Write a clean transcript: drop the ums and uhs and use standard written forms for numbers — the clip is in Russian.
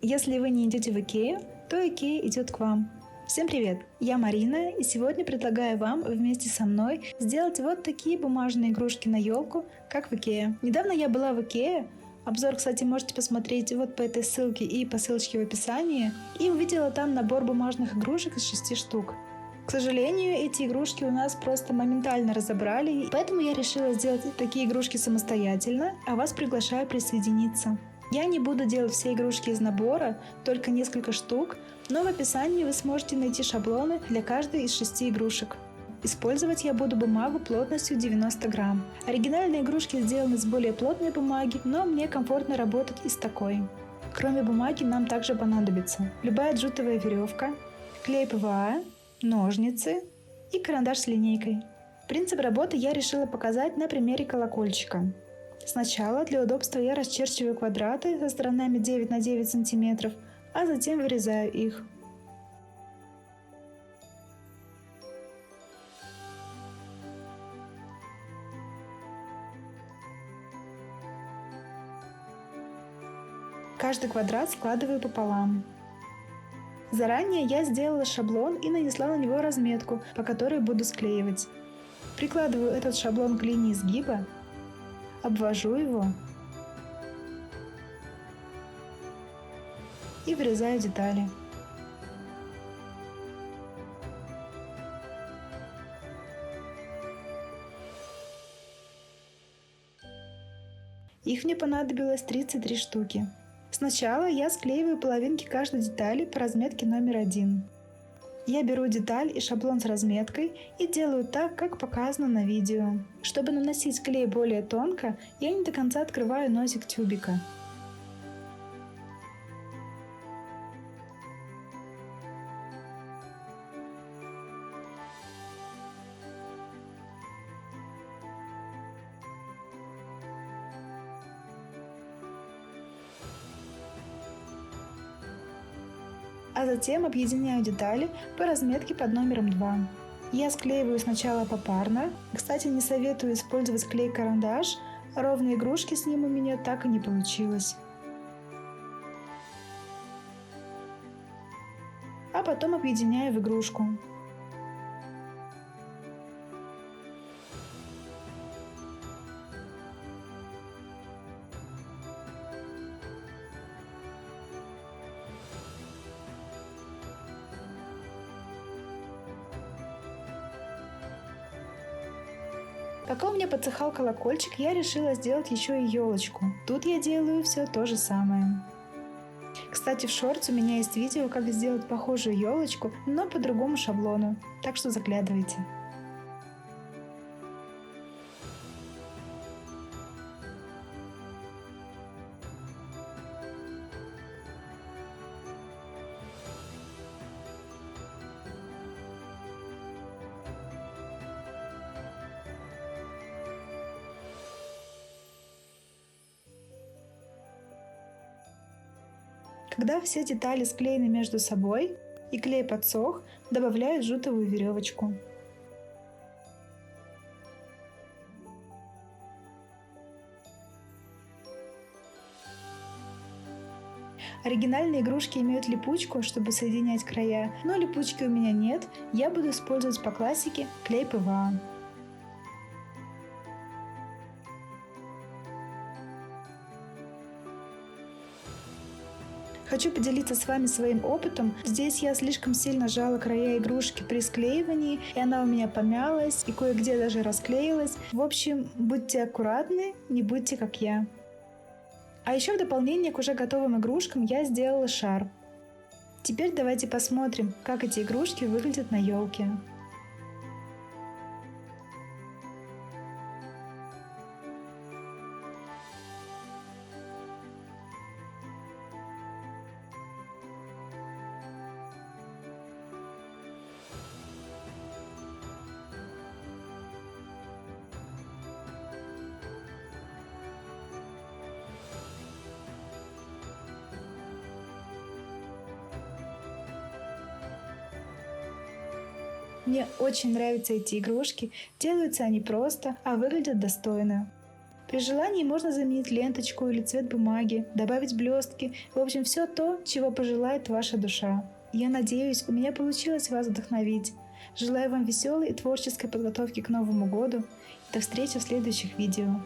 Если вы не идете в Икею, то Икея идет к вам. Всем привет! Я Марина, и сегодня предлагаю вам вместе со мной сделать вот такие бумажные игрушки на елку, как в Икее. Недавно я была в Икее, обзор, кстати, можете посмотреть вот по этой ссылке и по ссылочке в описании, и увидела там набор бумажных игрушек из 6 штук. К сожалению, эти игрушки у нас просто моментально разобрали, поэтому я решила сделать такие игрушки самостоятельно, а вас приглашаю присоединиться. Я не буду делать все игрушки из набора, только несколько штук, но в описании вы сможете найти шаблоны для каждой из 6 игрушек. Использовать я буду бумагу плотностью 90 грамм. Оригинальные игрушки сделаны из более плотной бумаги, но мне комфортно работать и с такой. Кроме бумаги нам также понадобится любая джутовая веревка, клей ПВА, ножницы и карандаш с линейкой. Принцип работы я решила показать на примере колокольчика. Сначала для удобства я расчерчиваю квадраты со сторонами 9 на 9 см, а затем вырезаю их. Каждый квадрат складываю пополам. Заранее я сделала шаблон и нанесла на него разметку, по которой буду склеивать. Прикладываю этот шаблон к линии сгиба, обвожу его и вырезаю детали. Их мне понадобилось 33 штуки. Сначала я склеиваю половинки каждой детали по разметке номер 1. Я беру деталь и шаблон с разметкой и делаю так, как показано на видео. Чтобы наносить клей более тонко, я не до конца открываю носик тюбика. А затем объединяю детали по разметке под номером 2. Я склеиваю сначала попарно. Кстати, не советую использовать клей-карандаш, ровные игрушки с ним у меня так и не получилось. А потом объединяю в игрушку. Пока у меня подсыхал колокольчик, я решила сделать еще и елочку. Тут я делаю все то же самое. Кстати, в шортс у меня есть видео, как сделать похожую елочку, но по другому шаблону, так что заглядывайте. Когда все детали склеены между собой и клей подсох, добавляю джутовую веревочку. Оригинальные игрушки имеют липучку, чтобы соединять края, но липучки у меня нет, я буду использовать по классике клей ПВА. Хочу поделиться с вами своим опытом. Здесь я слишком сильно сжала края игрушки при склеивании, и она у меня помялась, и кое-где даже расклеилась. В общем, будьте аккуратны, не будьте как я. А еще в дополнение к уже готовым игрушкам я сделала шар. Теперь давайте посмотрим, как эти игрушки выглядят на елке. Мне очень нравятся эти игрушки, делаются они просто, а выглядят достойно. При желании можно заменить ленточку или цвет бумаги, добавить блестки, в общем, все то, чего пожелает ваша душа. Я надеюсь, у меня получилось вас вдохновить. Желаю вам веселой и творческой подготовки к Новому году и до встречи в следующих видео.